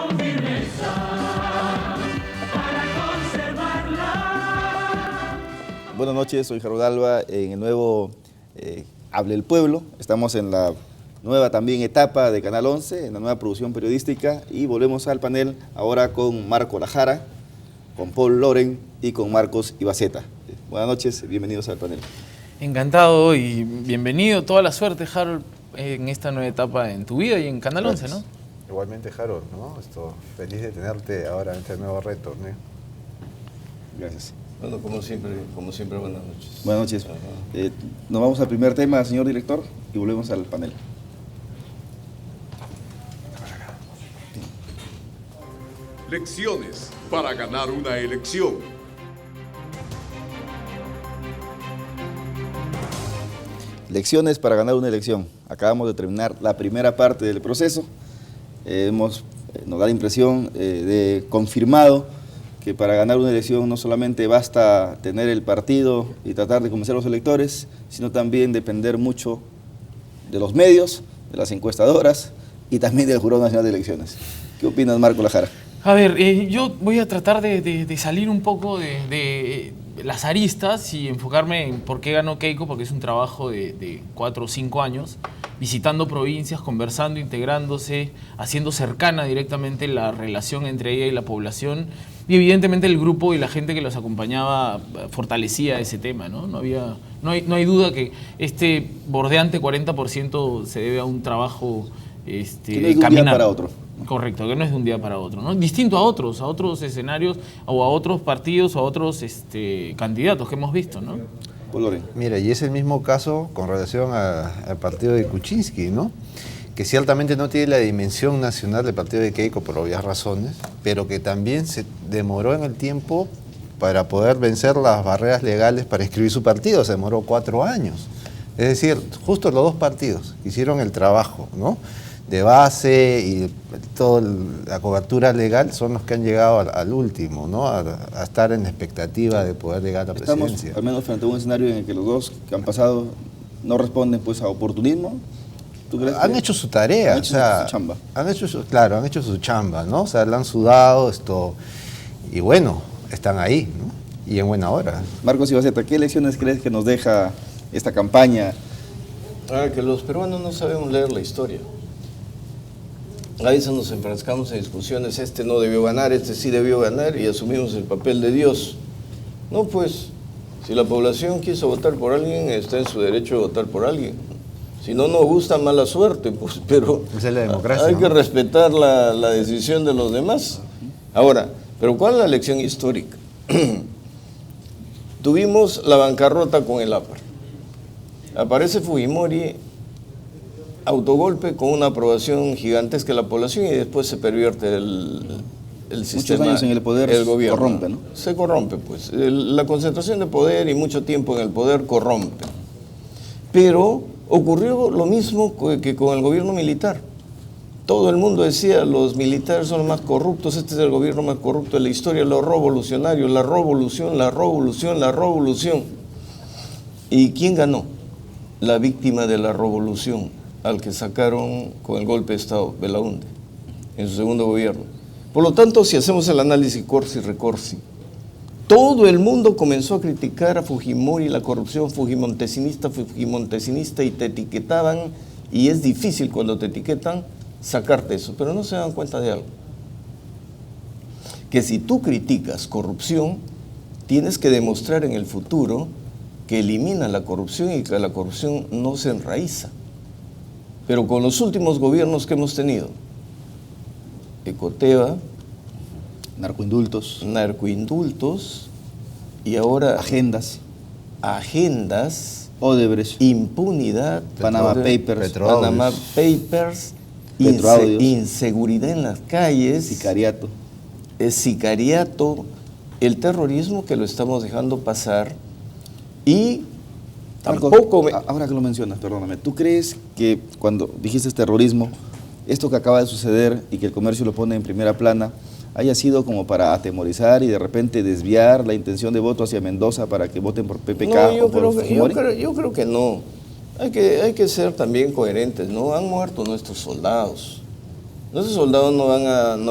con firmeza para conservarla. Buenas noches, soy Harold Alba en el nuevo Hable el Pueblo. Estamos en la nueva también etapa de Canal 11, en la nueva producción periodística, y volvemos al panel ahora con Marco Lajara, con Paul Loren y con Marcos Ibaceta. Buenas noches, bienvenidos al panel. Encantado y bienvenido, toda la suerte, Harold, en esta nueva etapa en tu vida y en Canal 11, ¿no? Igualmente, Harold, ¿no? Feliz de tenerte ahora en este nuevo reto, ¿no? Gracias. Bueno, como siempre, buenas noches. Buenas noches. Nos vamos al primer tema, señor director, y volvemos al panel. Lecciones para ganar una elección. Lecciones para ganar una elección. Acabamos de terminar la primera parte del proceso. Nos da la impresión de confirmado que para ganar una elección no solamente basta tener el partido y tratar de convencer a los electores, sino también depender mucho de los medios, de las encuestadoras y también del Jurado Nacional de Elecciones. ¿Qué opinas, Marco Lajara? A ver, yo voy a tratar de salir un poco de las aristas y enfocarme en por qué ganó Keiko, porque es un trabajo de 4 o 5 años, visitando provincias, conversando, integrándose, haciendo cercana directamente la relación entre ella y la población, y evidentemente el grupo y la gente que los acompañaba fortalecía ese tema, ¿no? No hay duda que este bordeante 40% se debe a un trabajo que no es de un día para otro. Correcto, que no es de un día para otro, ¿no? Distinto a otros escenarios o a otros partidos o a otros candidatos que hemos visto, ¿no? Mira, y es el mismo caso con relación al partido de Kuczynski, ¿no? Que ciertamente no tiene la dimensión nacional del partido de Keiko por obvias razones, pero que también se demoró en el tiempo para poder vencer las barreras legales para inscribir su partido, se demoró 4 años. Es decir, justo los dos partidos hicieron el trabajo, ¿no?, de base y toda la cobertura legal son los que han llegado al último, ¿no? A estar en la expectativa de poder llegar a la presidencia. Estamos al menos frente a un escenario en el que los dos que han pasado no responden pues a oportunismo. ¿Tú crees han hecho su tarea, han hecho su chamba? Han hecho su chamba, ¿no? O sea, la han sudado y bueno, están ahí, ¿no? Y en buena hora. Marcos Ibaceta, ¿qué lecciones crees que nos deja esta campaña? Que los peruanos no sabemos leer la historia. A veces nos enfrascamos en discusiones, este no debió ganar, este sí debió ganar, y asumimos el papel de Dios. No, pues, si la población quiso votar por alguien, está en su derecho de votar por alguien. Si no nos gusta, mala suerte, pues, pero esa es la democracia, hay ¿no? que respetar la decisión de los demás. Ahora, ¿pero cuál es la lección histórica? Tuvimos la bancarrota con el APAR. Aparece Fujimori, autogolpe con una aprobación gigantesca de la población, y después se pervierte el sistema. Muchos años en el poder el gobierno corrompe, ¿no? Se corrompe, pues. La concentración de poder y mucho tiempo en el poder corrompe. Pero ocurrió lo mismo que con el gobierno militar. Todo el mundo decía, los militares son los más corruptos, este es el gobierno más corrupto de la historia, los revolucionarios, la revolución, la revolución, la revolución. ¿Y quién ganó? La víctima de la revolución, al que sacaron con el golpe de Estado, Belaúnde, en su segundo gobierno. Por lo tanto, si hacemos el análisis corsi recorsi, todo el mundo comenzó a criticar a Fujimori, la corrupción fujimontesinista, y te etiquetaban, y es difícil cuando te etiquetan sacarte eso, pero no se dan cuenta de algo. Que si tú criticas corrupción, tienes que demostrar en el futuro que eliminas la corrupción y que la corrupción no se enraiza. Pero con los últimos gobiernos que hemos tenido, Ecoteva, Narcoindultos, y ahora agendas, Odebrecht, impunidad, Panama Papers, Petroaudios, inseguridad en las calles, sicariato, el terrorismo que lo estamos dejando pasar, y tampoco... Ahora que lo mencionas, perdóname, ¿tú crees que cuando dijiste terrorismo, esto que acaba de suceder y que el comercio lo pone en primera plana, haya sido como para atemorizar y de repente desviar la intención de voto hacia Mendoza para que voten por PPK o por Fujimori? Yo creo que no. Hay que ser también coherentes, ¿no? Han muerto nuestros soldados. Nuestros soldados no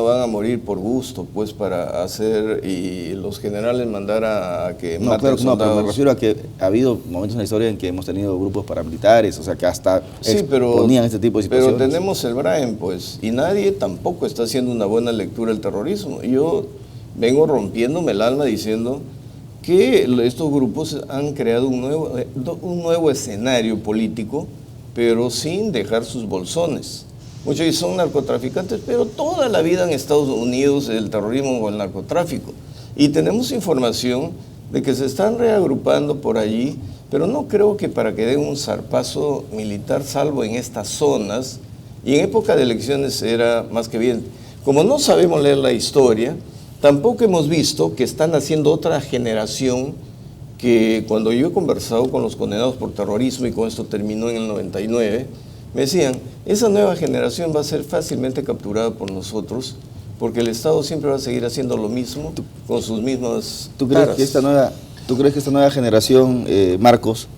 van a morir por gusto, pues, para hacer y los generales mandar a que No, maten claro que no, pero soldados. me refiero a que ha habido momentos en la historia en que hemos tenido grupos paramilitares, o sea, que hasta Sí, pero, exponían este tipo de situaciones. pero tenemos el Brain, pues, y nadie tampoco está haciendo una buena lectura del terrorismo. Yo vengo rompiéndome el alma diciendo que estos grupos han creado un nuevo escenario político, pero sin dejar sus bolsones. Muchos dicen son narcotraficantes, pero toda la vida en Estados Unidos el terrorismo o el narcotráfico. Y tenemos información de que se están reagrupando por allí, pero no creo que para que den un zarpazo militar, salvo en estas zonas, y en época de elecciones era más que bien. Como no sabemos leer la historia, tampoco hemos visto que están haciendo otra generación que cuando yo he conversado con los condenados por terrorismo, y con esto terminó en el 99, me decían, esa nueva generación va a ser fácilmente capturada por nosotros, porque el Estado siempre va a seguir haciendo lo mismo con sus mismas ¿Tú crees taras. que esta nueva generación, Marcos,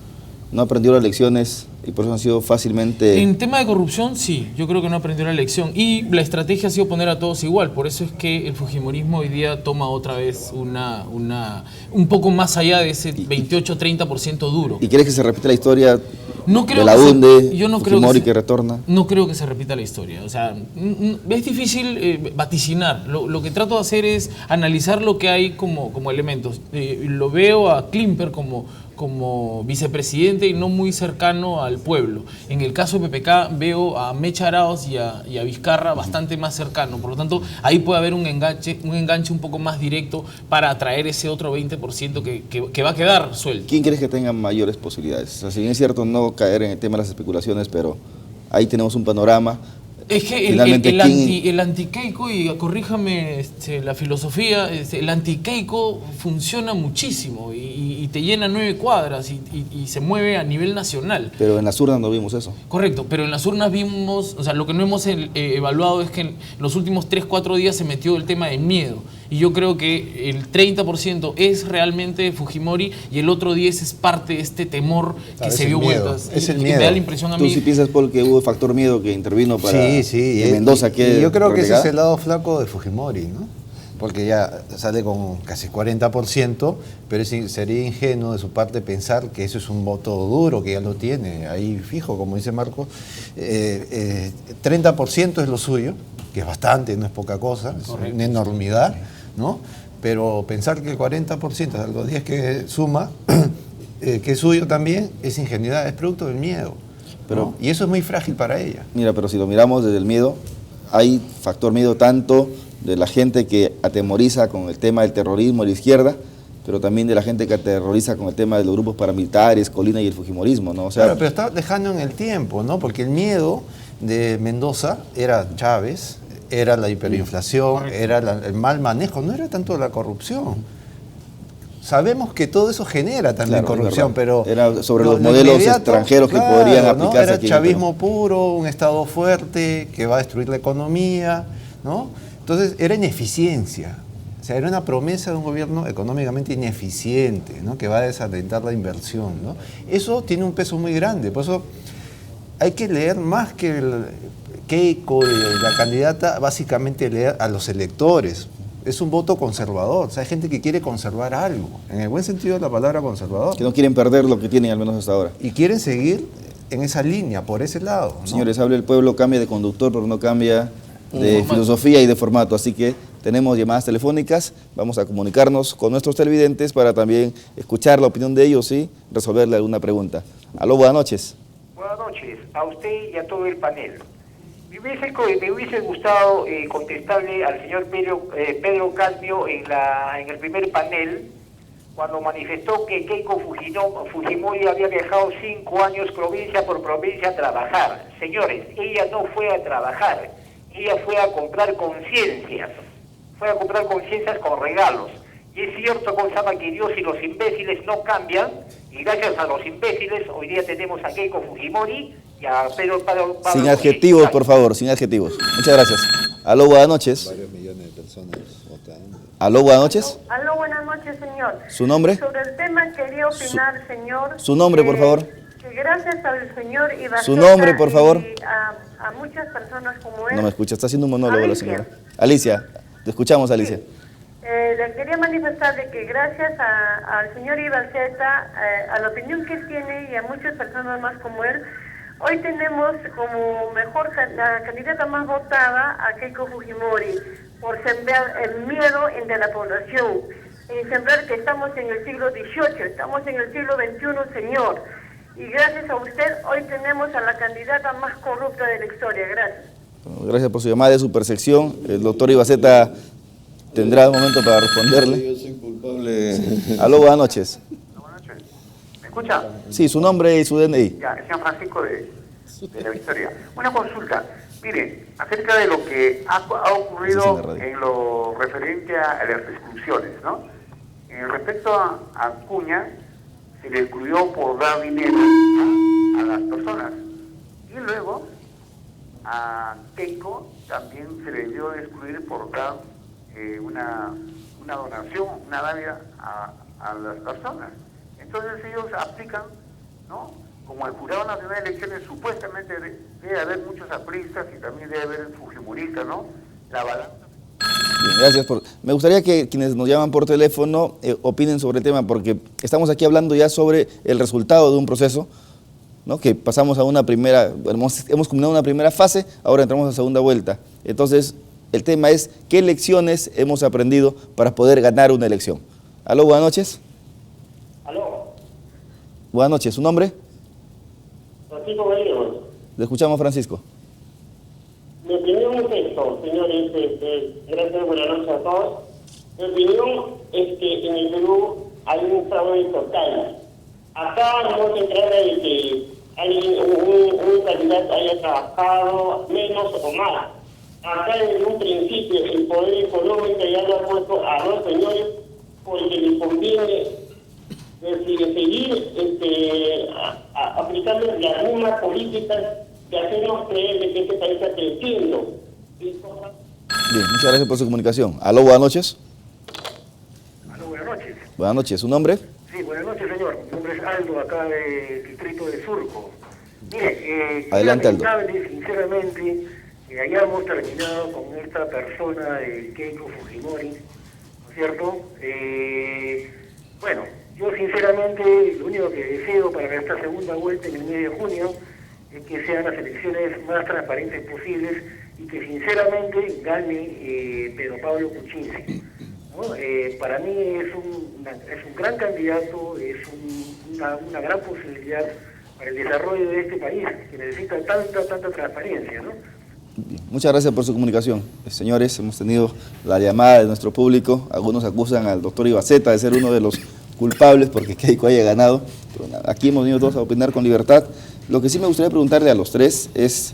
no aprendió las lecciones y por eso han sido fácilmente... En tema de corrupción, sí, yo creo que no aprendió la lección. Y la estrategia ha sido poner a todos igual. Por eso es que el fujimorismo hoy día toma otra vez un poco más allá de ese 28-30% duro. ¿Y crees que se repite la historia No creo de la que se- UNDE, yo no creo Fujimori que que retorna? No creo que se repita la historia. O sea, es difícil vaticinar. Lo que trato de hacer es analizar lo que hay como elementos. Lo veo a Klimper como vicepresidente y no muy cercano al pueblo. En el caso de PPK veo a Mecha Arauz y a Vizcarra bastante más cercano. Por lo tanto, ahí puede haber un enganche un poco más directo para atraer ese otro 20% que va a quedar suelto. ¿Quién crees que tenga mayores posibilidades? O sea, si bien es cierto no caer en el tema de las especulaciones, pero ahí tenemos un panorama. Es que Finalmente, el anti-Keiko, y corríjame la filosofía, el anti-Keiko funciona muchísimo y te llena 9 cuadras y se mueve a nivel nacional. Pero en las urnas no vimos eso. Correcto, pero en las urnas vimos, o sea, lo que no hemos evaluado es que en los últimos 3-4 días se metió el tema del miedo. Y yo creo que el 30% es realmente Fujimori y el otro 10% es parte de este temor que Claro, se es dio el miedo, vueltas. es el Y miedo. me da la impresión a ¿Tú mí... sí piensas, Paul, que hubo factor miedo que intervino para Sí. que Mendoza quede y yo creo que ese relegada? es el lado flaco de Fujimori, ¿no? Porque ya sale con casi 40%, pero sería ingenuo de su parte pensar que eso es un voto duro, que ya lo tiene ahí fijo, como dice Marco. 30% es lo suyo, que es bastante, no es poca cosa, es una enormidad, ¿no? Pero pensar que el 40%, algo 10 que suma, que es suyo también, es ingenuidad, es producto del miedo. Pero- ¿no? Y eso es muy frágil para ella. Mira, pero si lo miramos desde el miedo, hay factor miedo tanto de la gente que atemoriza con el tema del terrorismo a la izquierda, pero también de la gente que aterroriza con el tema de los grupos paramilitares, Colina y el fujimorismo, ¿no? O sea, Claro, pero está dejando en el tiempo, ¿no? Porque el miedo de Mendoza era Chávez, era la hiperinflación, era el mal manejo, no era tanto la corrupción. Sabemos que todo eso genera también Claro, es corrupción, verdad. pero... Era sobre los modelos extranjeros que podrían aplicarse Era aquí en el chavismo puro, un Estado fuerte que va a destruir la economía, ¿no? Entonces era ineficiencia. O sea, era una promesa de un gobierno económicamente ineficiente, ¿no? Que va a desalentar la inversión, ¿no? Eso tiene un peso muy grande, por eso hay que leer más que Keiko, la candidata, básicamente leer a los electores. Es un voto conservador, o sea, hay gente que quiere conservar algo, en el buen sentido de la palabra conservador, que no quieren perder lo que tienen, al menos hasta ahora. y quieren seguir en esa línea, por ese lado, ¿no? Señores, habla el pueblo, cambia de conductor, pero no cambia de filosofía y de formato. Así que tenemos llamadas telefónicas, vamos a comunicarnos con nuestros televidentes para también escuchar la opinión de ellos y resolverle alguna pregunta. Aló, buenas noches. Buenas noches, a usted y a todo el panel. Me hubiese gustado contestarle al señor Pedro Casmio en el primer panel, cuando manifestó que Keiko Fujimori había viajado 5 años provincia por provincia a trabajar. Señores, ella no fue a trabajar, ella fue a comprar conciencias, con regalos. Y es cierto, Gonzalo, que Dios y los imbéciles no cambian, y gracias a los imbéciles hoy día tenemos a Keiko Fujimori y a Pedro Sin adjetivos, por favor, sin adjetivos. Muchas gracias. Aló, buenas noches. Varios millones de personas votando. Aló, buenas noches. Aló, buenas noches, señor. ¿Su nombre? Sobre el tema quería opinar, señor. su nombre, por favor. Que gracias al señor Ibarzosa Su nombre, por favor. y a a muchas personas como él. No me escucha, está haciendo un monólogo la Alicia. señora. Alicia, te escuchamos, Alicia. Le quería manifestar de que gracias al señor Ibaceta, a la opinión que él tiene y a muchas personas más como él, hoy tenemos como la candidata más votada a Keiko Fujimori por sembrar el miedo entre la población, en sembrar que estamos en el siglo XVIII, estamos en el siglo XXI, señor. Y gracias a usted hoy tenemos a la candidata más corrupta de la historia. Gracias. Bueno, gracias por su llamada, de su percepción. El doctor Ibaceta tendrá un momento para responderle. Yo soy culpable. Aló, buenas noches. Buenas noches. ¿Me escucha? Sí, su nombre y su DNI. Ya, el señor Francisco de la Victoria. Una consulta. Mire, acerca de lo que ha Eso es en ocurrido la radio. en lo referente a las exclusiones, ¿no? Respecto a Acuña, se le excluyó por dar dinero a las personas. Y luego a Keiko también se le dio de excluir por dar una donación, una dádiva a las personas. Entonces ellos aplican, ¿no? Como el Jurado Nacional de Elecciones supuestamente debe haber muchos apristas y también debe haber fujimoristas, ¿no? La balanza. Bien, gracias. Me gustaría que quienes nos llaman por teléfono opinen sobre el tema, porque estamos aquí hablando ya sobre el resultado de un proceso, ¿no? Que pasamos a una primera, bueno, hemos culminado una primera fase, ahora entramos a segunda vuelta. Entonces, el tema es qué lecciones hemos aprendido para poder ganar una elección. Aló, buenas noches. Aló, Buenas noches, ¿su nombre? Francisco Gallegos. Le escuchamos, Francisco. Mi opinión es esto, señores, gracias, buenas noches a todos. Mi opinión es que en el Perú hay un fraude total. Acá no se trata de que un candidato haya trabajado menos o más. Acá desde un principio el poder económico ya lo ha puesto a los señores porque les conviene seguir aplicando las mismas políticas que hacernos creer de que este país está creciendo. Bien, muchas gracias por su comunicación. Aló, buenas noches. Aló, buenas noches. Buenas noches, ¿su nombre? Sí, buenas noches, señor. Mi nombre es Aldo, acá del distrito de Surco. Mire, Adelante, Aldo. lamentable, sinceramente, que hayamos terminado con esta persona de Keiko Fujimori, ¿no es cierto? Bueno, yo sinceramente lo único que deseo para esta segunda vuelta en el mes de junio es que sean las elecciones más transparentes posibles y que sinceramente gane Pedro Pablo Kuczynski, ¿no? Para mí es un gran candidato, es una gran posibilidad para el desarrollo de este país, que necesita tanta transparencia, ¿no? Bien, muchas gracias por su comunicación. Señores, hemos tenido la llamada de nuestro público. Algunos acusan al doctor Ibaceta de ser uno de los culpables porque Keiko haya ganado. Pero nada, aquí hemos venido todos a opinar con libertad. Lo que sí me gustaría preguntarle a los tres es,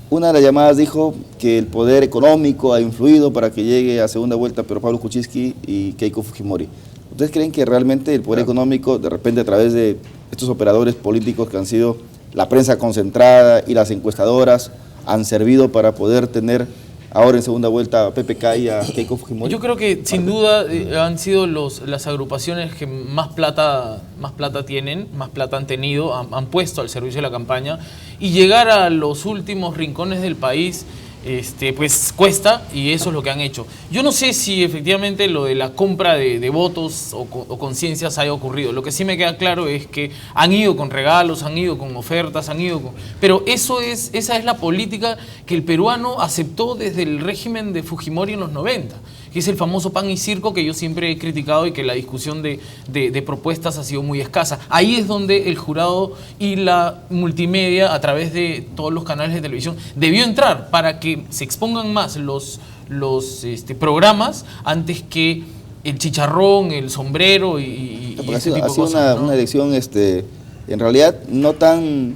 una de las llamadas dijo que el poder económico ha influido para que llegue a segunda vuelta Pedro Pablo Kuczynski y Keiko Fujimori. ¿Ustedes creen que realmente el poder económico, de repente a través de estos operadores políticos que han sido la prensa concentrada y las encuestadoras, han servido para poder tener ahora en segunda vuelta a PPK y a Keiko Fujimori? Yo creo que sin duda han sido las agrupaciones que más plata tienen, más plata han tenido, han puesto al servicio de la campaña, y llegar a los últimos rincones del país pues cuesta, y eso es lo que han hecho. Yo no sé si efectivamente lo de la compra de votos o conciencias haya ocurrido. Lo que sí me queda claro es que han ido con regalos, han ido con ofertas, pero esa es la política que el peruano aceptó desde el régimen de Fujimori en los 90, que es el famoso pan y circo que yo siempre he criticado y que la discusión de propuestas ha sido muy escasa. Ahí es donde el jurado y la multimedia, a través de todos los canales de televisión, debió entrar para que se expongan más los programas antes que el chicharrón, el sombrero y Porque este tipo ha de sido cosas, ¿no? una elección en realidad no tan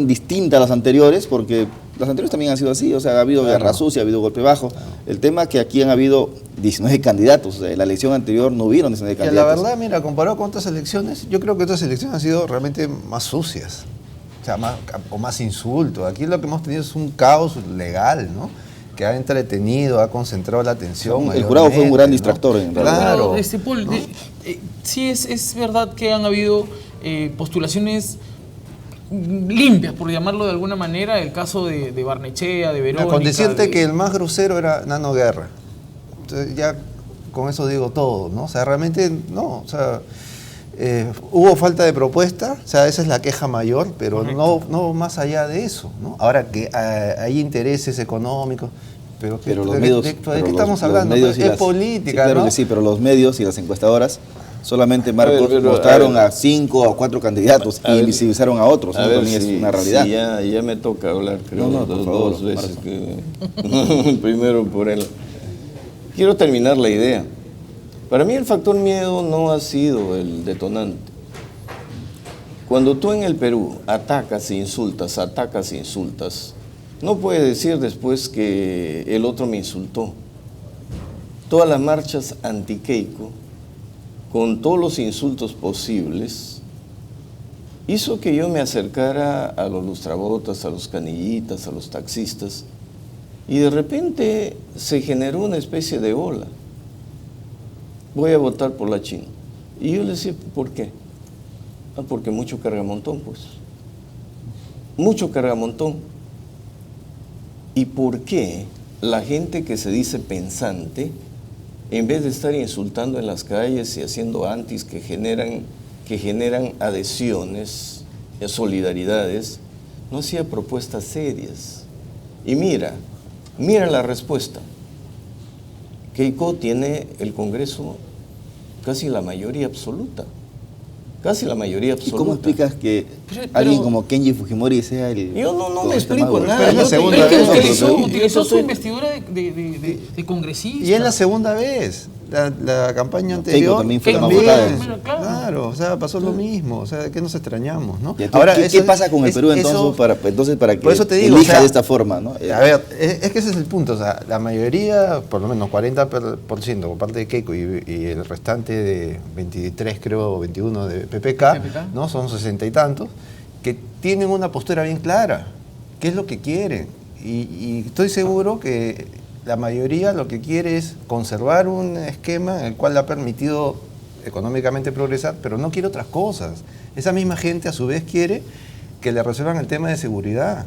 distinta a las anteriores, porque las anteriores también han sido así, o sea, ha habido guerra sucia, ha habido golpe bajo. El tema es que aquí han habido 19 candidatos, o sea, en la elección anterior no hubieron 19 Que candidatos. la verdad, mira, comparado con otras elecciones, yo creo que otras elecciones han sido realmente más sucias, o sea, más insultos. Aquí lo que hemos tenido es un caos legal, ¿no? Que ha entretenido, ha concentrado la atención. El jurado fue un gran ¿no? distractor, en realidad. Claro. Pero, Paul, ¿no? sí es verdad que han habido postulaciones limpias, por llamarlo de alguna manera, el caso de Barnechea, de Verónica. Con decirte que el más grosero era Nano Guerra. Entonces, ya con eso digo todo, ¿no? O sea, realmente no, o sea, hubo falta de propuesta, o sea, esa es la queja mayor, pero no más allá de eso, ¿no? Ahora que hay intereses económicos, pero los medios, ¿de qué estamos hablando? Es política, sí, claro, ¿no? que sí, pero los medios y las encuestadoras solamente, Marcos, mostraron a 5 o 4 candidatos y invisibilizaron a otros. A Eso ver también si, es una realidad. si ya me toca hablar, creo, por favor, dos veces. Marcos. Primero por él. Quiero terminar la idea. Para mí el factor miedo no ha sido el detonante. Cuando tú en el Perú atacas e insultas, no puedes decir después que el otro me insultó. Todas las marchas anti-Keiko, con todos los insultos posibles, hizo que yo me acercara a los lustrabotas, a los canillitas, a los taxistas, y de repente se generó una especie de ola. Voy a votar por la China. Y yo le decía, ¿por qué? Porque mucho cargamontón, pues. Mucho cargamontón. ¿Y por qué la gente que se dice pensante, en vez de estar insultando en las calles y haciendo antis que generan adhesiones, solidaridades, no hacía propuestas serias? Y mira la respuesta. Keiko tiene el Congreso casi la mayoría absoluta. Casi la mayoría absoluta. ¿Y cómo explicas que alguien como Kenji Fujimori sea el... Yo no me explico nada. Pero es la segunda Es que vez. utilizó su investidura de congresista. Y es la segunda vez. La campaña anterior también fue Keiko votada. Claro, o sea, pasó lo mismo, o sea, que nos extrañamos, ¿no? Ahora, ¿qué pasa con el Perú entonces para que por eso te digo, elija o sea, de esta forma, ¿no? A ver, es que ese es el punto, o sea, la mayoría, por lo menos 40% por parte de Keiko y el restante de 23, creo, 21 de PPK, ¿no? Son 60 y tantos, que tienen una postura bien clara, qué es lo que quieren, y estoy seguro que la mayoría lo que quiere es conservar un esquema en el cual le ha permitido económicamente progresar, pero no quiere otras cosas. Esa misma gente a su vez quiere que le resuelvan el tema de seguridad.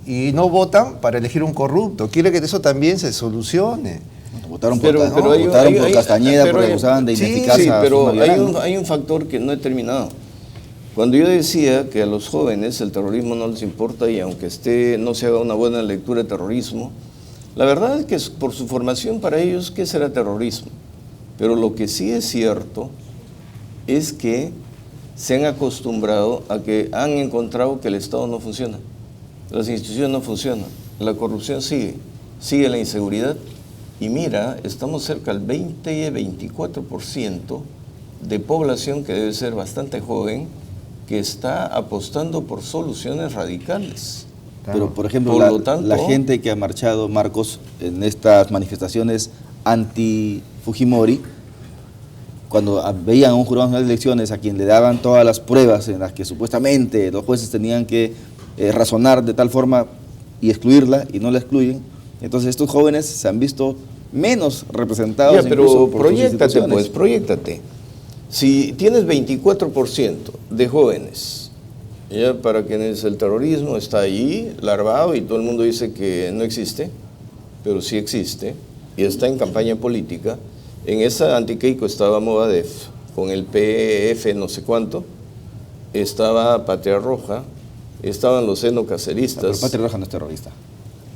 Y no votan para elegir un corrupto, quiere que eso también se solucione. Votaron por Castañeda porque acusaban de ineficaz a pero Zulma Violán. hay un factor que no he terminado. Cuando yo decía que a los jóvenes el terrorismo no les importa y aunque no se haga una buena lectura de terrorismo, la verdad es que por su formación para ellos, ¿qué será terrorismo? Pero lo que sí es cierto es que se han acostumbrado a que han encontrado que el Estado no funciona, las instituciones no funcionan, la corrupción sigue la inseguridad y mira, estamos cerca del 20-24% de población que debe ser bastante joven que está apostando por soluciones radicales. Pero, por ejemplo, la gente que ha marchado, Marcos, en estas manifestaciones anti-Fujimori, cuando veían a un jurado nacional de elecciones a quien le daban todas las pruebas en las que supuestamente los jueces tenían que razonar de tal forma y excluirla, y no la excluyen, entonces estos jóvenes se han visto menos representados. Ya, pero proyéctate. Si tienes 24% de jóvenes, ya para quienes el terrorismo está ahí, larvado, y todo el mundo dice que no existe, pero sí existe, y está en campaña política. En esa anti-Keiko estaba Movadef, con el PF no sé cuánto, estaba Patria Roja, estaban los xenocaceristas. Pero Patria Roja no es terrorista.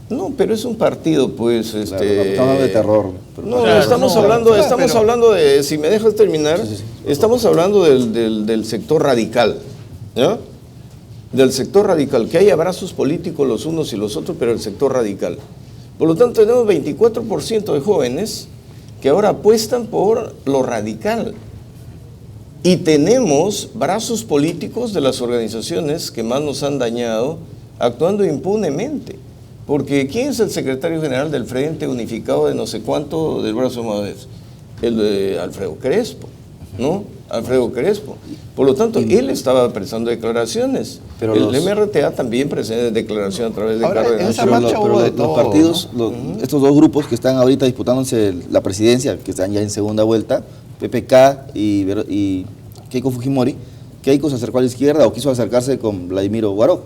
No, pero es un partido, pues, Estamos hablando de terror. No, estamos hablando de, si me dejas terminar, estamos hablando del sector radical, ¿ya? Del sector radical, que hay abrazos políticos los unos y los otros, pero el sector radical. Por lo tanto, tenemos 24% de jóvenes que ahora apuestan por lo radical. Y tenemos brazos políticos de las organizaciones que más nos han dañado actuando impunemente. Porque ¿quién es el secretario general del Frente Unificado de no sé cuánto del brazo Madrid? El de Alfredo Crespo, ¿no? Alfredo Crespo. Por lo tanto, él estaba prestando declaraciones. Pero el MRTA también presenta declaración a través de Cárdenas. Los partidos, estos dos grupos que están ahorita disputándose la presidencia, que están ya en segunda vuelta, PPK y Keiko Fujimori, Keiko se acercó a la izquierda o quiso acercarse con Vladimiro Guaró.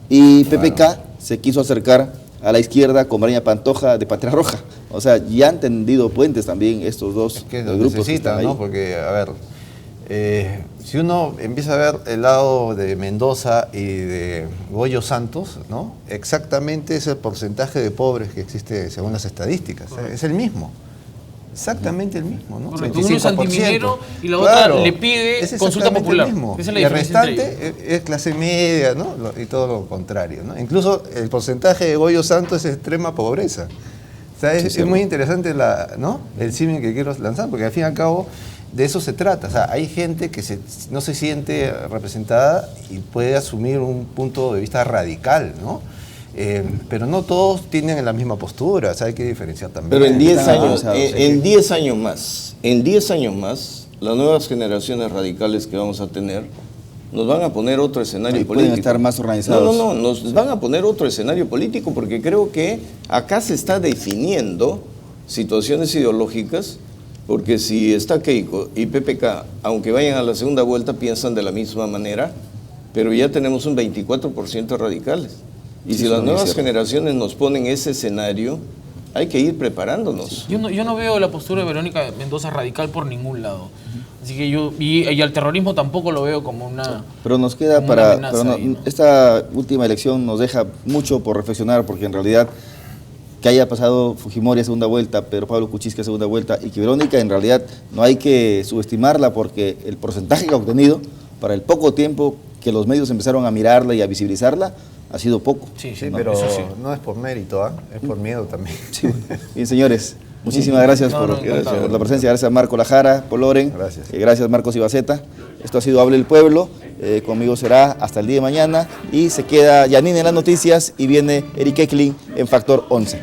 Y PPK se quiso acercar a la izquierda con Mariña Pantoja de Patria Roja. O sea, ya han tendido puentes también estos dos Es que lo grupos que necesita, están ahí. ¿no? Porque, a ver, si uno empieza a ver el lado de Mendoza y de Goyo Santos, ¿no? Exactamente es el porcentaje de pobres que existe según las estadísticas. Es el mismo. Exactamente el mismo, ¿no? Correcto. Uno es 25%. antiminero y la otra le pide es consulta exactamente popular. el mismo. Esa es la Y el diferencia entre restante es clase media, ¿no? Y todo lo contrario, ¿no? Incluso el porcentaje de Goyo Santos es extrema pobreza. O sea, es muy interesante ¿no? el símil que quiero lanzar, porque al fin y al cabo de eso se trata. O sea, hay gente que no se siente representada y puede asumir un punto de vista radical, ¿no? Pero no todos tienen la misma postura, o sea, hay que diferenciar también. Pero en 10 Están años, avanzados, en 10 años más, en 10 años más, las nuevas generaciones radicales que vamos a tener nos van a poner otro escenario Y político. pueden estar más organizados. No, nos van a poner otro escenario político porque creo que acá se está definiendo situaciones ideológicas, porque si está Keiko y PPK, aunque vayan a la segunda vuelta, piensan de la misma manera, pero ya tenemos un 24% de radicales. Y Sí, si eso las es nuevas cierto. generaciones nos ponen ese escenario, hay que ir preparándonos. Yo no veo la postura de Verónica Mendoza radical por ningún lado. Así que y al terrorismo tampoco lo veo como una... Pero nos queda como una amenaza ahí, ¿no? Esta última elección nos deja mucho por reflexionar, porque en realidad que haya pasado Fujimori a segunda vuelta, Pedro Pablo Kuczynski a segunda vuelta, y que Verónica en realidad no hay que subestimarla, porque el porcentaje que ha obtenido para el poco tiempo que los medios empezaron a mirarla y a visibilizarla ha sido poco. Sí, Sí, no, pero eso sí. no es por mérito, es por miedo también. Sí, bueno. Bien, señores, muchísimas gracias por la presencia. Gracias a Marco Lajara, Paul Loren. Gracias. Gracias Marcos Ibaceta. Esto ha sido Hable el Pueblo. Conmigo será hasta el día de mañana. Y se queda Janine en las noticias y viene Eric Eklin en Factor 11.